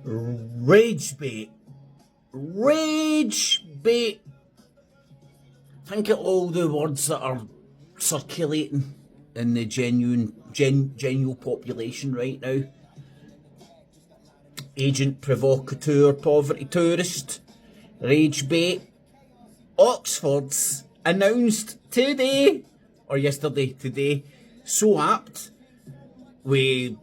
Rage bait. Rage bait. Think of all the words that are circulating in the genuine population right now. Agent provocateur, poverty tourist, rage bait. Oxford's announced today, or today, so apt with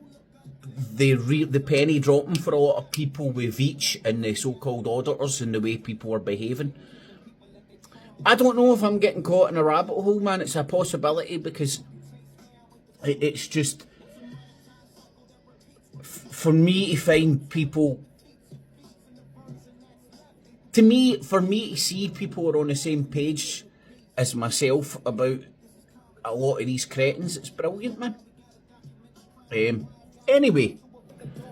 the penny dropping for a lot of people with Veach and the so-called auditors and the way people are behaving. I don't know if I'm getting caught in a rabbit hole, man. It's a possibility because it's just, for me to find people, for me to see people are on the same page as myself about a lot of these cretins, it's brilliant, man. Anyway,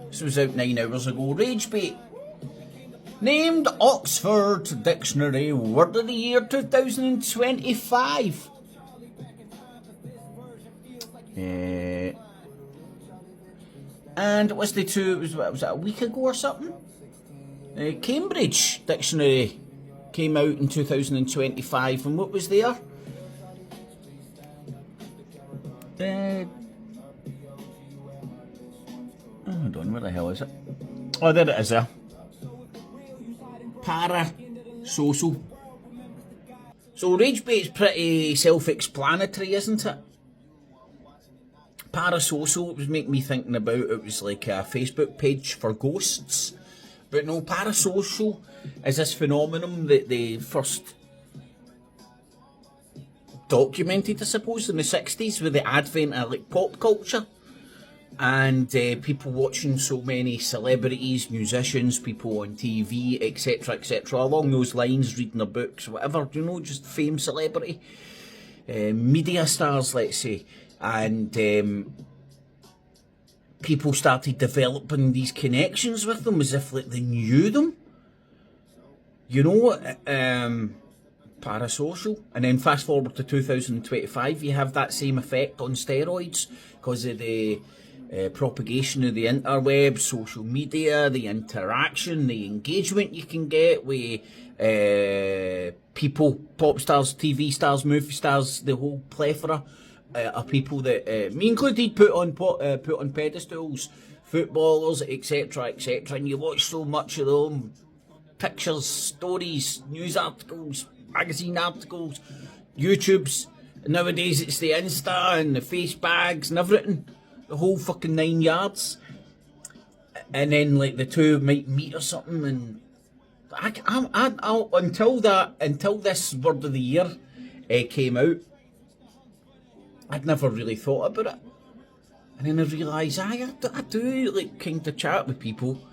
this was out 9 hours ago. Rage bait. Named Oxford Dictionary Word of the Year 2025. And it was was it a week ago or something? Cambridge Dictionary came out in 2025, and what was there? Hold on, where the hell is it? Oh, there it is there. Parasocial. So rage bait's pretty self-explanatory, isn't it? Parasocial, it was making me thinking about it was like a Facebook page for ghosts. But no, parasocial is this phenomenon that they first documented, I suppose, in the 60s with the advent of like pop culture. And people watching so many celebrities, musicians, people on TV, etc., etc., along those lines, reading their books, whatever, just fame, celebrity, media stars, let's say. And people started developing these connections with them as if like they knew them. Parasocial. And then fast forward to 2025, you have that same effect on steroids because of the propagation of the interweb, social media, the interaction, the engagement you can get with people, pop stars, TV stars, movie stars, the whole plethora of people that, me included, put on pedestals, footballers, etc., etc. And you watch so much of them, pictures, stories, news articles, magazine articles, YouTubes. Nowadays it's the Insta and the face bags and everything. The whole fucking 9 yards. And then like the two might meet or something, and I'll until this word of the year came out, I'd never really thought about it. And then I realised I do like kind of chat with people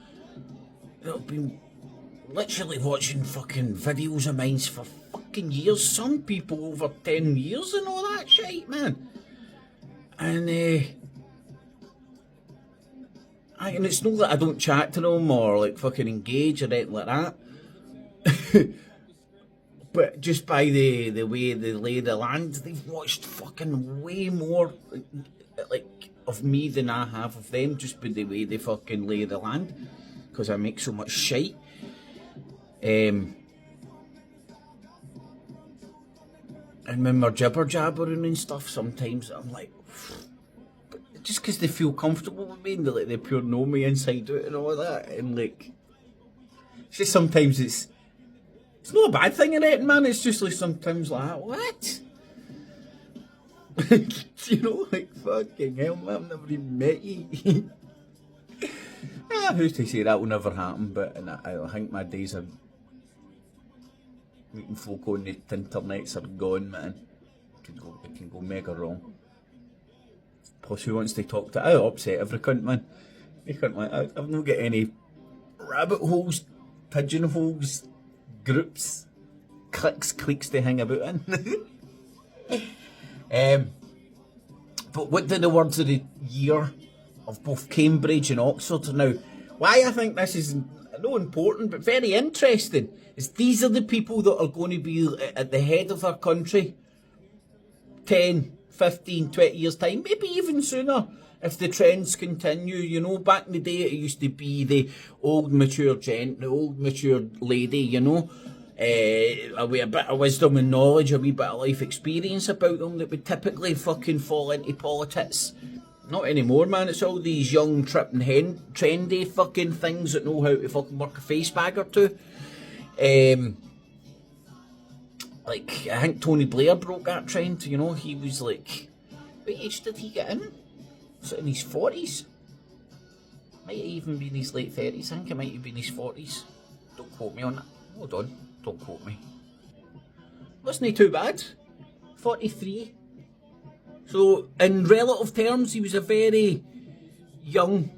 that have been literally watching fucking videos of mine for fucking years. Some people over 10 years and all that shit, man. And and it's not that I don't chat to them or like fucking engage or anything like that. But just by the way they lay the land, they've watched fucking way more like of me than I have of them, just by the way they fucking lay the land. Because I make so much shite. And when we're jibber jabbering and stuff, sometimes I'm like, just because they feel comfortable with me and they pure know me inside out and all that, and like, it's just sometimes it's not a bad thing in it, man. It's just like sometimes like, what? Like fucking hell, man, I've never even met you. Who's to say that will never happen? But I think my days of meeting folk on the internets are gone, man. It can go mega wrong. Plus, who wants to talk to? I'll upset every cunt, man. I've not got any rabbit holes, pigeonholes, groups, cliques to hang about in. But what do the words of the year of both Cambridge and Oxford now? Why I think this is not important but very interesting is these are the people that are going to be at the head of our country 10, 15, 20 years time, maybe even sooner. if the trends continue. You know, back in the day it used to be the old mature gent, the old mature lady, you know, with a bit of wisdom and knowledge, a wee bit of life experience about them that would typically fucking fall into politics. Not anymore, man. It's all these young, tripping, trendy fucking things that know how to fucking work a face bag or two. Like, I think Tony Blair broke that trend, you know. He was like, what age did he get in? Was it in his 40s? Might have even been his late 30s. I think it might have been his 40s. Don't quote me on that. Hold on. Don't quote me. Wasn't he too bad? 43. So, in relative terms, he was a very young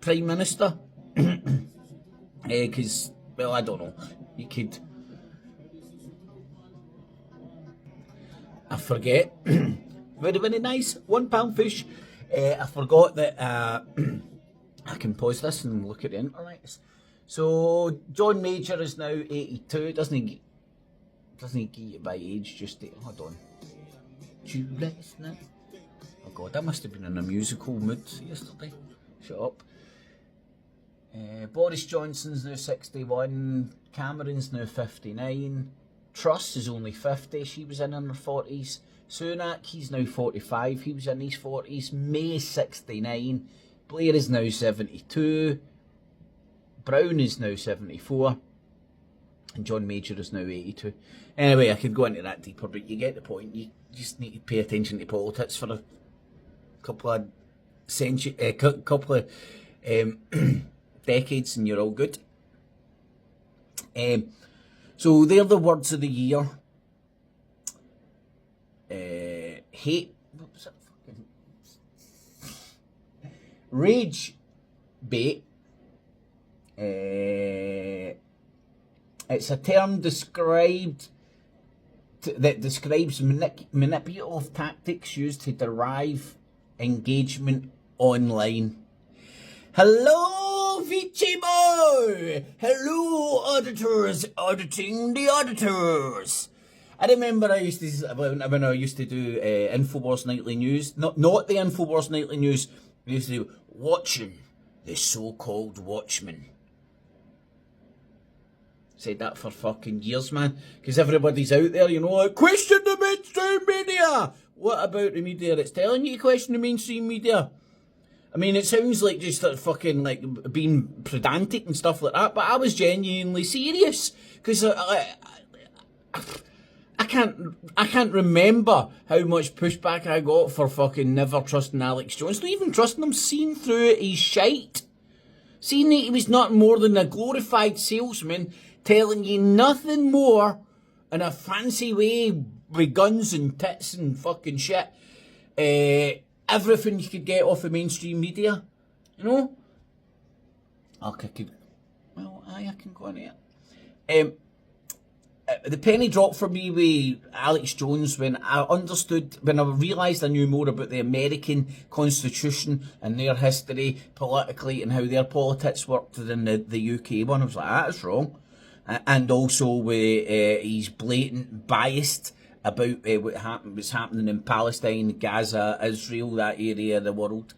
Prime Minister. Because, well, I don't know. You could... I forget. Very, very nice. £1 fish. I forgot that... I can pause this and look at the internet. So, John Major is now 82. Doesn't he get you by age? Just... Hold on. Oh God, I must have been in a musical mood yesterday. Shut up. Boris Johnson's now 61. Cameron's now 59. Truss is only 50. She was in her 40s. Sunak, he's now 45. He was in his 40s. May 69. Blair is now 72. Brown is now 74. And John Major is now 82. Anyway, I could go into that deeper, but you get the point. You just need to pay attention to politics for a couple of decades and you're all good. So they're the words of the year. Hate, what was it? Rage bait. It's a term that describes manipulative tactics used to derive engagement online. Hello, Vici boy! Hello, auditors auditing the auditors. I remember when I used to do Infowars Nightly News, not the Infowars Nightly News, I used to do Watching the So-Called Watchmen. Said that for fucking years, man. Because everybody's out there, you know, like, question the mainstream media! What about the media that's telling you to question the mainstream media? I mean, it sounds like just fucking, like, being pedantic and stuff like that, but I was genuinely serious. Because I can't remember how much pushback I got for fucking never trusting Alex Jones. Not even trusting him, seeing through his shite. Seeing that he was not more than a glorified salesman telling you nothing more in a fancy way with guns and tits and fucking shit. Everything you could get off the mainstream media, you know? I can go on here. The penny dropped for me with Alex Jones when I realised I knew more about the American Constitution and their history politically and how their politics worked than the UK one. I was like, that's wrong. And also with he's blatant biased about what's happening in Palestine, Gaza, Israel, that area of the world.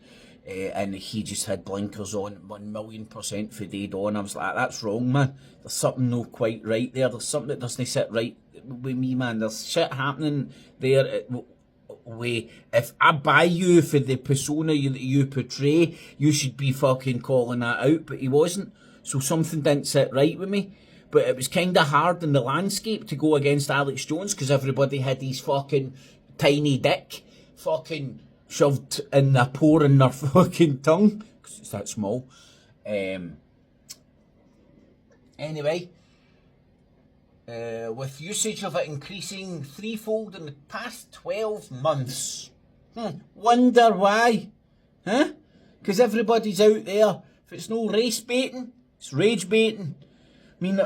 And he just had blinkers on 1,000,000% for dead on. I was like, that's wrong, man. There's something not quite right there. There's something that doesn't sit right with me, man. There's shit happening there. If I buy you for the persona that you portray, you should be fucking calling that out. But he wasn't. So something didn't sit right with me. But it was kind of hard in the landscape to go against Alex Jones because everybody had his fucking tiny dick fucking shoved in their pore in their fucking tongue because it's that small. Anyway, with usage of it increasing threefold in the past 12 months. Wonder why? Huh? Because everybody's out there. If it's no race baiting, it's rage baiting. I mean,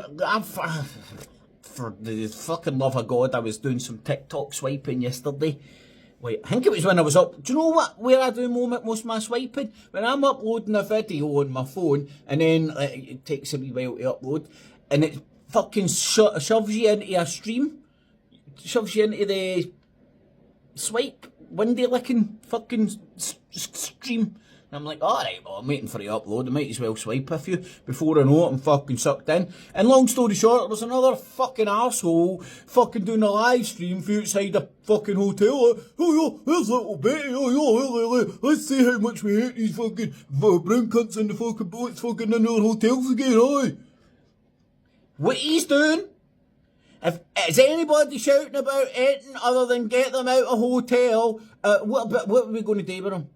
for the fucking love of God, I was doing some TikTok swiping yesterday. Wait, I think it was when I was up. Do you know where I do most of my swiping? When I'm uploading a video on my phone, and then it takes a wee while to upload, and it fucking shoves you into a stream, shoves you into the swipe windy licking fucking stream. And I'm like, alright, well, I'm waiting for it to upload. I might as well swipe a few. Before I know it, I'm fucking sucked in. And long story short, there's another fucking arsehole fucking doing a live stream from outside a fucking hotel. Oh, yeah, there's little Betty. Oh, yeah, let's see how much we hate these fucking brown cunts in the fucking boats fucking in our hotels again, aye. What he's doing, if is anybody shouting about anything other than get them out of hotel, what are we going to do with them?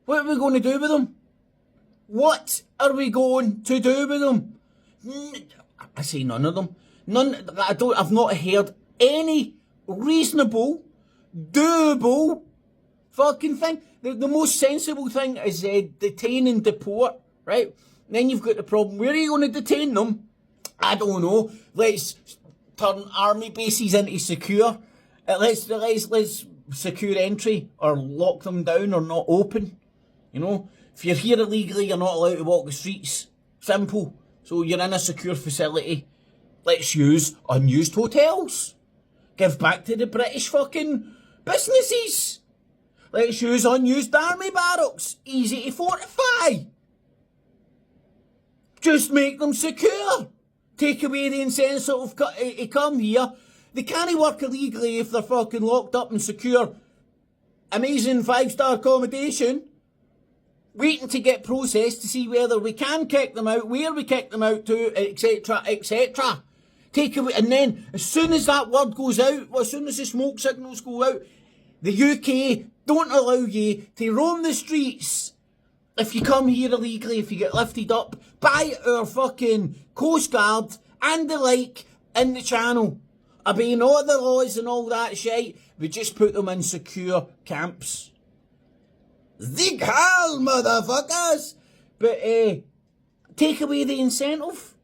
What are we going to do with them? What are we going to do with them? I say none of them. I've not heard any reasonable, doable fucking thing. The most sensible thing is detain and deport, right? Then you've got the problem. Where are you going to detain them? I don't know. Let's turn army bases into secure. Let's secure entry or lock them down or not open. You know, if you're here illegally, you're not allowed to walk the streets. Simple. So you're in a secure facility. Let's use unused hotels. Give back to the British fucking businesses. Let's use unused army barracks. Easy to fortify. Just make them secure. Take away the incentive to come here. They can't work illegally if they're fucking locked up and secure. Amazing 5-star accommodation. Waiting to get processed to see whether we can kick them out, where we kick them out to, etc., etc. Take away, and then as soon as that word goes out, as soon as the smoke signals go out, the UK don't allow you to roam the streets if you come here illegally, if you get lifted up by our fucking Coast Guard and the like in the channel. Obeying all the laws and all that shit, we just put them in secure camps. Zig Heil, motherfuckers! But, take away the incentive.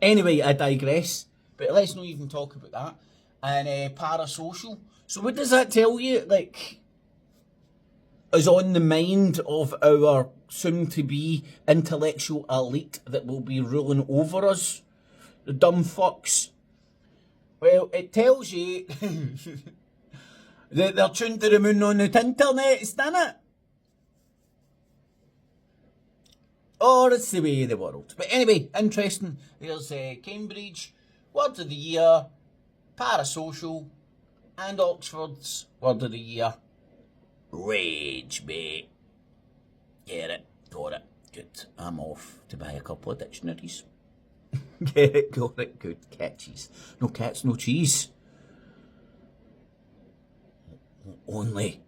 Anyway, I digress. But let's not even talk about that. And, parasocial. So what does that tell you? Like, is on the mind of our soon-to-be intellectual elite that will be ruling over us? The dumb fucks. Well, it tells you... They're tuned to the moon on the internet, isn't it? Or it's the way of the world. But anyway, interesting. There's Cambridge, Word of the Year, Parasocial, and Oxford's Word of the Year. Rage, mate. Get it, got it. Good. I'm off to buy a couple of dictionaries. Get it, got it, good. Catches. No cats, no cheese. Only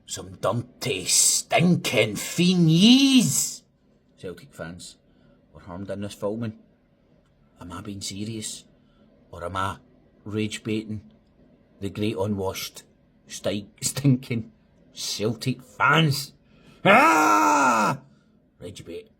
some dirty, stinking fiends. Celtic fans were harmed in this filming. Am I being serious? Or am I rage baiting the great unwashed, stinking Celtic fans? Ah! Rage bait.